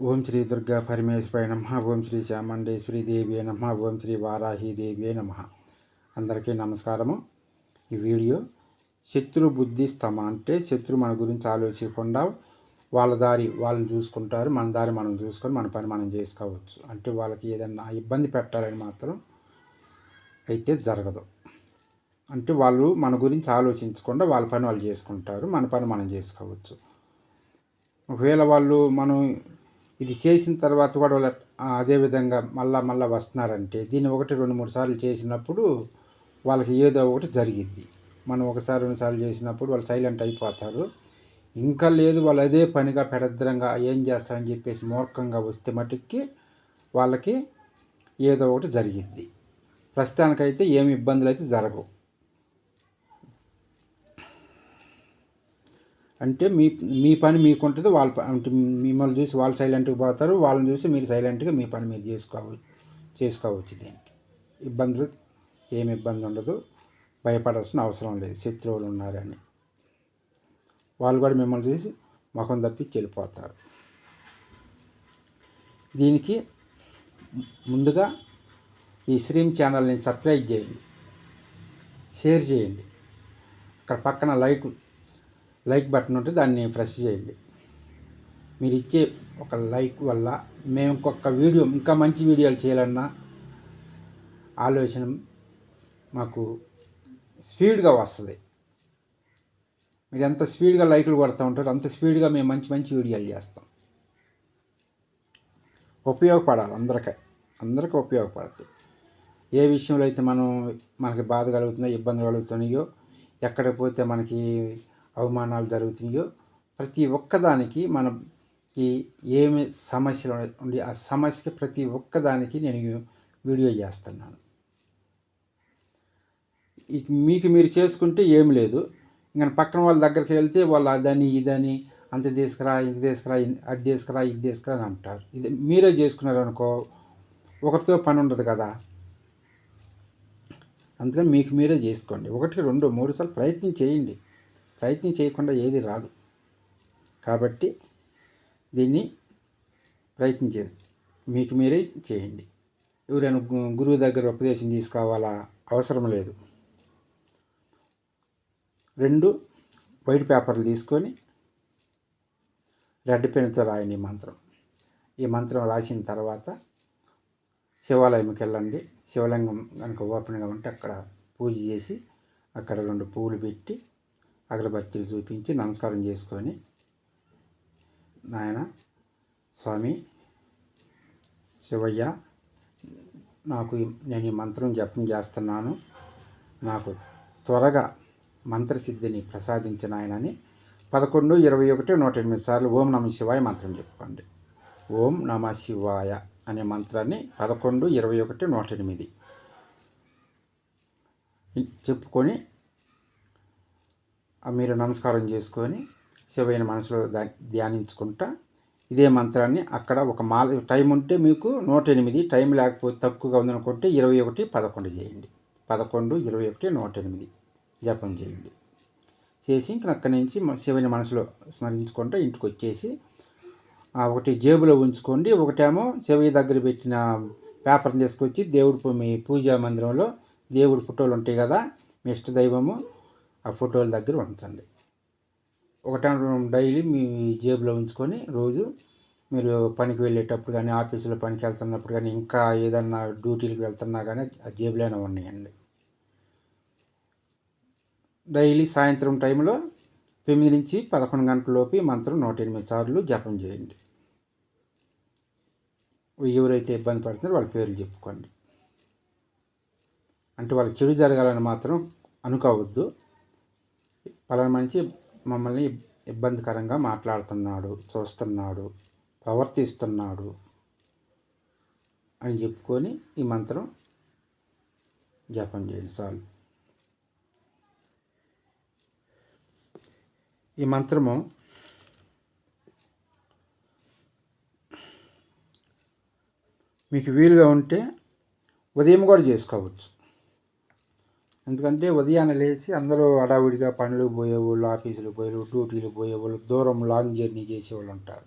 ఓం శ్రీ దుర్గా పరమేశ్వరాయ నమః. ఓం శ్రీ చాముండేశ్వరి దేవి నమః. ఓం శ్రీ వారాహి దేవి నమః. అందరికీ నమస్కారము. ఈ వీడియో శత్రు బుద్ధి స్తమ అంటే శత్రు మన గురించి ఆలోచించకుండా వాళ్ళ దారి వాళ్ళని చూసుకుంటారు, మన దారి మనం చూసుకొని మన పని మనం చేసుకోవచ్చు. అంటే వాళ్ళకి ఏదైనా ఇబ్బంది పెట్టాలని మాత్రం అయితే జరగదు. అంటే వాళ్ళు మన గురించి ఆలోచించకుండా వాళ్ళ పని వాళ్ళు చేసుకుంటారు, మన పని మనం చేసుకోవచ్చు. ఒకవేళ వాళ్ళు మనం ఇది చేసిన తర్వాత కూడా వాళ్ళు అదేవిధంగా మళ్ళా వస్తున్నారంటే దీన్ని 1, 2, 3 సార్లు చేసినప్పుడు వాళ్ళకి ఏదో ఒకటి జరిగిద్ది. మనం ఒకసారి 2 సార్లు చేసినప్పుడు వాళ్ళు సైలెంట్ అయిపోతారు. ఇంకా లేదు వాళ్ళు అదే పనిగా పెడద్రంగా ఏం చేస్తారని చెప్పేసి మూర్ఖంగా వస్తే మటుక్కి వాళ్ళకి ఏదో ఒకటి జరిగిద్ది. ప్రస్తుతానికైతే ఏమి ఇబ్బందులు అయితే జరగవు. అంటే మీ పని మీకుంటుంది, వాళ్ళ అంటే మిమ్మల్ని చూసి వాళ్ళు సైలెంట్గా పోతారు, వాళ్ళని చూసి మీరు సైలెంట్గా మీ పని మీరు చేసుకోవచ్చు. దీనికి ఏమి ఇబ్బంది ఉండదు, భయపడాల్సిన అవసరం లేదు. శత్రువులు ఉన్నారని వాళ్ళు కూడా మిమ్మల్ని చూసి ముఖం తప్పించి వెళ్ళిపోతారు. దీనికి ముందుగా ఈ స్ట్రీమ్ ఛానల్ని సబ్స్క్రైబ్ చేయండి, షేర్ చేయండి. అక్కడ పక్కన లైక్ బటన్ ఉంటే దాన్ని ప్రెస్ చేయండి. మీరు ఇచ్చే ఒక లైక్ వల్ల మేము ఇంకొక వీడియో ఇంకా మంచి వీడియోలు చేయాలన్న ఆలోచన మాకు స్పీడ్గా వస్తుంది. మీరు ఎంత స్పీడ్గా లైక్లు కొడుతూ ఉంటారో అంత స్పీడ్గా మేము మంచి వీడియోలు చేస్తాం. ఉపయోగపడాలి, అందరికీ ఉపయోగపడుతుంది. ఏ విషయంలో అయితే మనకి బాధ కలుగుతుందో, ఇబ్బందులు కలుగుతున్నాయో, ఎక్కడ పోతే మనకి అవమానాలు జరుగుతున్నాయో ప్రతి ఒక్కదానికి మనకి ఏమి సమస్యలు ఉండి ఆ సమస్యకి ప్రతి ఒక్కదానికి నేను వీడియో చేస్తున్నాను. మీకు మీరు చేసుకుంటే ఏం లేదు. ఇంకా పక్కన వాళ్ళ దగ్గరికి వెళ్తే వాళ్ళు అదని ఇదని అంత తీసుకురా, ఇది తీసుకురా, అది తీసుకురా, ఇది తీసుకురా అని అంటారు. ఇది మీరే చేసుకున్నారు అనుకో ఒకరితో పని ఉండదు కదా. అందుకని మీకు మీరే చేసుకోండి. 1, 2, 3 సార్లు ప్రయత్నం చేయండి. ప్రయత్నం చేయకుండా ఏది రాదు. కాబట్టి దీన్ని ప్రయత్నం మీకు మీరే చేయండి. ఎవరైనా గురువు దగ్గర ఉపదేశం తీసుకోవాలా అవసరం లేదు. 2 వైట్ పేపర్లు తీసుకొని రెడ్ పెన్తో రాయండి ఈ మంత్రం రాసిన తర్వాత శివాలయంకి వెళ్ళండి. శివలింగం కనుక ఓపెన్గా ఉంటే అక్కడ పూజ చేసి అక్కడ 2 పువ్వులు పెట్టి అగరబత్తీలు చూపించి నమస్కారం చేసుకొని, నాయన స్వామి శివయ్య, నేను ఈ మంత్రం జపం చేస్తున్నాను, నాకు త్వరగా మంత్రసిద్ధిని ప్రసాదించిన ఆయనని 11, 21, 108 సార్లు ఓం నమ శివాయ మంత్రం చెప్పుకోండి. ఓం నమ శివాయ అనే మంత్రాన్ని 11, 21, 108 చెప్పుకొని మీరు నమస్కారం చేసుకొని శివయ్యని మనసులో ధ్యానించుకుంటా ఇదే మంత్రాన్ని అక్కడ ఒక టైం ఉంటే మీకు 108, టైం లేకపోతే తక్కువగా ఉందనుకుంటే 21, 11 చేయండి. 11, 21, 108 జపం చేయండి. చేసి ఇంక అక్కడి నుంచి శివని మనసులో స్మరించుకుంటూ ఇంటికి వచ్చేసి ఒకటి జేబులో ఉంచుకోండి, ఒకటేమో శివయ్య దగ్గర పెట్టిన పేపర్ని తీసుకొచ్చి మీ పూజా మందిరంలో దేవుడి ఫోటోలు ఉంటాయి కదా, మీ ఇష్ట దైవము ఆ ఫోటోల దగ్గర ఉంచండి. ఒకటేమో డైలీ మీ జేబులో ఉంచుకొని రోజు మీరు పనికి వెళ్ళేటప్పుడు కానీ, ఆఫీసులో పనికి వెళ్తున్నప్పుడు కానీ, ఇంకా ఏదన్నా డ్యూటీలకు వెళ్తున్నా కానీ ఆ జేబులోనే ఉన్నాయండి. డైలీ సాయంత్రం టైంలో 9 నుంచి 11 గంటలలోపు మంత్రం 108 సార్లు జపం చేయండి. ఎవరైతే ఇబ్బంది పడుతున్నారో వాళ్ళ పేర్లు చెప్పుకోండి. అంటే వాళ్ళకి చెడు జరగాలని మాత్రం అనుకోవద్దు. పలానా మనిషి మమ్మల్ని ఇబ్బందికరంగా మాట్లాడుతున్నాడు, చూస్తున్నాడు, ప్రవర్తిస్తున్నాడు అని చెప్పుకొని ఈ మంత్రం జపం చేయండి చాలు. ఈ మంత్రము మీకు వీలుగా ఉంటే ఉదయం కూడా చేసుకోవచ్చు. ఎందుకంటే ఉదయాన్నే లేచి అందరూ హడావుడిగా పనులు పోయేవాళ్ళు, ఆఫీసులకు పోయేవాళ్ళు, డ్యూటీలకు పోయేవాళ్ళు, దూరం లాంగ్ జర్నీ చేసేవాళ్ళు ఉంటారు.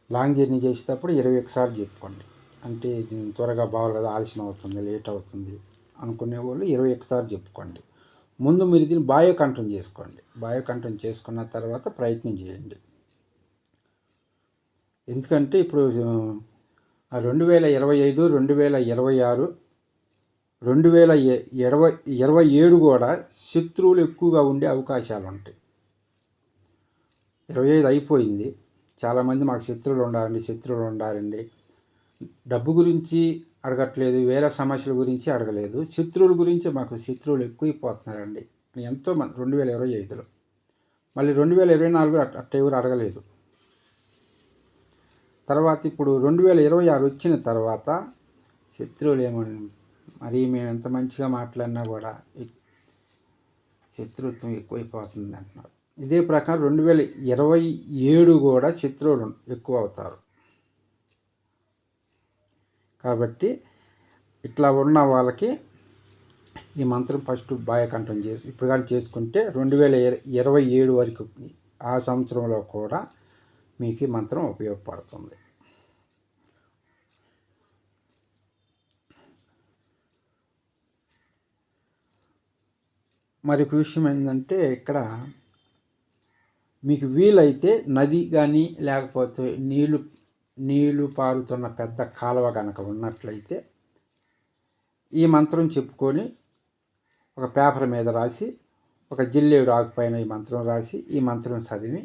లాంగ్ జర్నీ చేసేటప్పుడు 21 సార్లు చెప్పుకోండి. అంటే త్వరగా బావాలి కదా, ఆలస్యం అవుతుంది, లేట్ అవుతుంది అనుకునే వాళ్ళు 21 సార్లు చెప్పుకోండి. ముందు మీరు దీన్ని బాహ్యకంఠం చేసుకోండి. బాహ్యకంఠం చేసుకున్న తర్వాత ప్రయత్నం చేయండి. ఎందుకంటే ఇప్పుడు 2025, 2026, 2027 కూడా శత్రువులు ఎక్కువగా ఉండే అవకాశాలు ఉంటాయి. 25 అయిపోయింది. చాలామంది మాకు శత్రువులు ఉండాలండి. డబ్బు గురించి అడగట్లేదు, వేరే సమస్యల గురించి అడగలేదు, శత్రువుల గురించి మాకు శత్రువులు ఎక్కువైపోతున్నారండి ఎంతోమంది 2025లో. మళ్ళీ 2024 అట్ట ఎవరు అడగలేదు. తర్వాత ఇప్పుడు 2026 వచ్చిన తర్వాత శత్రువులు ఏమని మరి మేము ఎంత మంచిగా మాట్లాడినా కూడా శత్రుత్వం ఎక్కువైపోతుంది అంటున్నారు. ఇదే ప్రకారం 2027 కూడా శత్రువులు ఎక్కువ అవుతారు. కాబట్టి ఇట్లా ఉన్న వాళ్ళకి ఈ మంత్రం ఫస్ట్ బాహ్యకంఠం ఇప్పుడు కానీ చేసుకుంటే 2027 వరకు ఆ సంవత్సరంలో కూడా మీకు ఈ మంత్రం ఉపయోగపడుతుంది. మరి ఒక విషయం ఏంటంటే, ఇక్కడ మీకు వీలైతే నది కానీ లేకపోతే నీళ్లు పారుతున్న పెద్ద కాలువ కనుక ఉన్నట్లయితే ఈ మంత్రం చెప్పుకొని ఒక పేపర్ మీద రాసి, ఒక జిల్లేడు ఆకుపైన ఈ మంత్రం రాసి, ఈ మంత్రం చదివి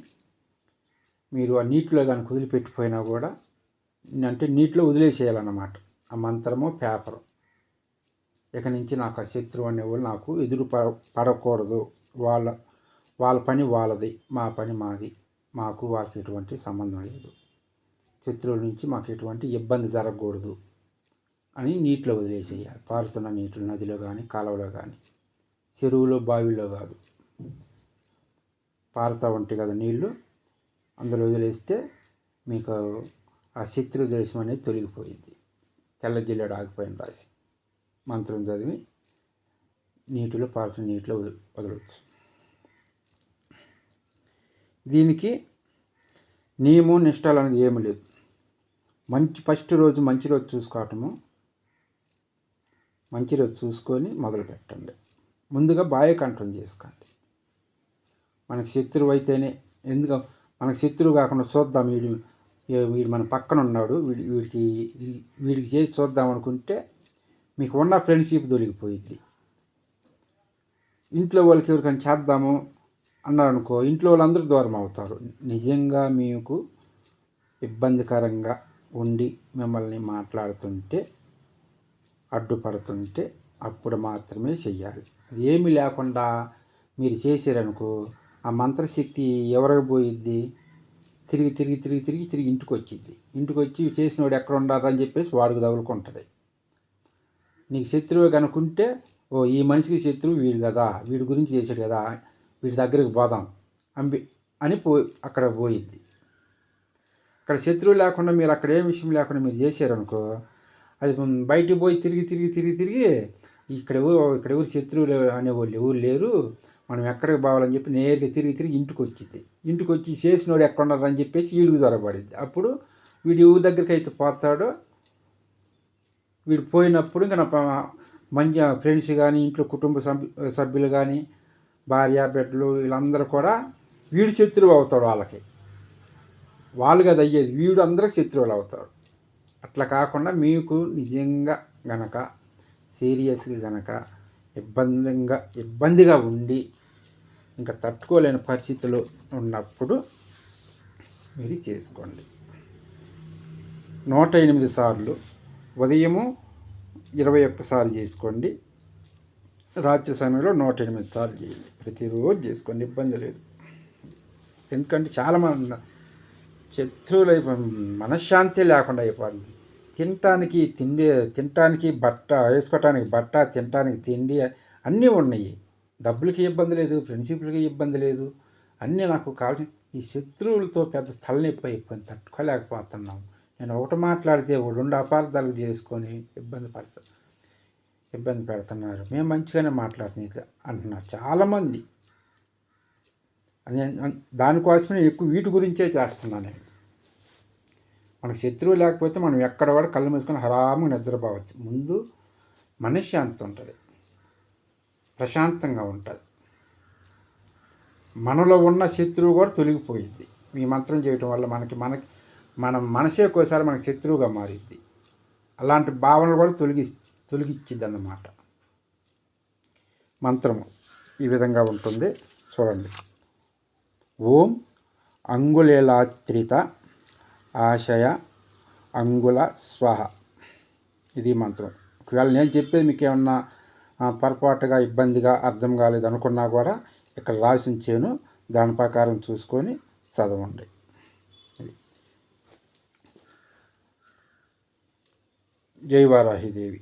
మీరు ఆ నీటిలో కానీ వదిలిపెట్టిపోయినా కూడా, అంటే నీటిలో వదిలేసేయాలన్నమాట ఆ మంత్రము పేపరు. ఇక నుంచి నాకు ఆ శత్రువు అనేవాళ్ళు నాకు ఎదురు పడకూడదు, వాళ్ళ పని వాళ్ళది, మా పని మాది, మాకు వాళ్ళకి ఎటువంటి సంబంధం లేదు, శత్రువుల నుంచి మాకు ఎటువంటి ఇబ్బంది జరగకూడదు అని నీటిలో వదిలేసేయాలి. పారుతున్న నీటిలో, నదిలో కానీ కాలువలో కానీ, చెరువులో బావిలో కాదు, పారుతూ ఉంటాయి కదా నీళ్ళు, అందులో వదిలేస్తే మీకు ఆ శత్రు దేశం అనేది తొలగిపోయింది. తెల్ల జిల్లేడు ఆగిపోయిన రాసి మంత్రం చదివి నీటిలో పారుతున్న నీటిలో వదలవచ్చు. దీనికి నియమం నిష్ఠలు అనేది ఏమి లేదు. ఫస్ట్ రోజు మంచి రోజు చూసుకోవటము, మంచి రోజు చూసుకొని మొదలు పెట్టండి. ముందుగా బాహ్యకంఠం చేసుకోండి. మనకి శత్రువు అయితేనే, ఎందుకు మనకు శత్రువు కాకుండా చూద్దాం, వీడు మన పక్కన ఉన్నాడు, వీడికి చేసి చూద్దాం అనుకుంటే మీకు ఉన్న ఫ్రెండ్షిప్ దొరికిపోయింది. ఇంట్లో వాళ్ళకి ఎవరికైనా చేద్దాము అన్నారనుకో, ఇంట్లో వాళ్ళందరూ దూరం అవుతారు. నిజంగా మీకు ఇబ్బందికరంగా ఉండి మిమ్మల్ని మాట్లాడుతుంటే, అడ్డుపడుతుంటే అప్పుడు మాత్రమే చెయ్యాలి. అది ఏమీ లేకుండా మీరు చేశారనుకో, ఆ మంత్రశక్తి ఎవరికి పోయిద్ది? తిరిగి ఇంటికి వచ్చింది. ఇంటికి వచ్చి చేసినవాడు ఎక్కడ ఉండాలని చెప్పేసి వాడికి తగులుకుంటుంది. నీకు శత్రువు కనుకుంటే, ఓ ఈ మనిషికి శత్రువు వీడు కదా, వీడి గురించి చేశాడు కదా, వీడి దగ్గరికి పోదాం అని అక్కడ పోయిద్ది. అక్కడ శత్రువు లేకుండా మీరు అక్కడ ఏ విషయం లేకుండా మీరు చేశారనుకో, అది బయటికి పోయి తిరిగి ఇక్కడ ఎవరు శత్రువులు అనేవాళ్ళు ఎవరు లేరు, మనం ఎక్కడికి పోవాలని చెప్పి నేరుగా తిరిగి ఇంటికి వచ్చింది. ఇంటికి వచ్చి చేసినోడు ఎక్కడ ఉన్నారని చెప్పేసి వీడికి జ్వరపడిద్ది. అప్పుడు వీడు ఎవరి దగ్గరికి అయితే పోతాడో, వీడు పోయినప్పుడు ఇంకా మంచి ఫ్రెండ్స్ కానీ, ఇంట్లో కుటుంబ సభ్యులు కానీ, భార్య బిడ్డలు వీళ్ళందరూ కూడా వీడు శత్రువు అవుతాడు. వాళ్ళు కదా అయ్యేది, వీడు అందరికి శత్రువులు అవుతాడు. అట్లా కాకుండా మీకు నిజంగా గనక సీరియస్గా గనక ఇబ్బందిగా ఉండి ఇంకా తట్టుకోలేని పరిస్థితులు ఉన్నప్పుడు మీరు చేసుకోండి. 108 సార్లు ఉదయము 21 సార్లు చేసుకోండి, రాత్రి సమయంలో 108 సార్లు చేయండి. ప్రతిరోజు చేసుకోండి, ఇబ్బంది లేదు. ఎందుకంటే చాలామంది శత్రువులు మనశ్శాంతి లేకుండా అయిపోతుంది. తినటానికి బట్ట, వేసుకోవటానికి బట్ట, తినటానికి తిండి అన్నీ ఉన్నాయి. డబ్బులకి ఇబ్బంది లేదు, ఫ్రెండ్షిప్లకి ఇబ్బంది లేదు, అన్నీ నాకు కావాల్సిన. ఈ శత్రువులతో పెద్ద తలనొప్పి అయిపోయింది, తట్టుకోలేకపోతున్నాం. నేను ఒకటి మాట్లాడితే 2 అపార్థాలు చేసుకొని ఇబ్బంది పెడుతున్నారు. మేము మంచిగానే మాట్లాడుతున్నాం అంటున్నారు చాలామంది. దానికోసమే ఎక్కువ వీటి గురించే చేస్తున్నాను నేను. మనకు శత్రువు లేకపోతే మనం ఎక్కడ కూడా కళ్ళు మూసుకొని హరాముగా నిద్రపోవచ్చు. ముందు మనశ్శాంతి ఉంటుంది, ప్రశాంతంగా ఉంటుంది. మనలో ఉన్న శత్రువు కూడా తొలగిపోయిద్ది ఈ మంత్రం చేయటం వల్ల. మన మనసే ఒకసారి మనకి శత్రువుగా మారిద్ది. అలాంటి భావనలు కూడా తొలగిచ్చిద్ది అన్నమాట. మంత్రము ఈ విధంగా ఉంటుంది, చూడండి. ఓం అంగుళేలాత్రిత ఆశయ అంగుళ స్వహ. ఇది మంత్రం. ఒకవేళ నేను చెప్పేది మీకు ఏమన్నా పొరపాటుగా ఇబ్బందిగా అర్థం కాలేదు అనుకున్నా కూడా ఇక్కడ రాసి ఉంచాను, దాని ప్రకారం చూసుకొని చదవండి. జై వారాహిదేవి.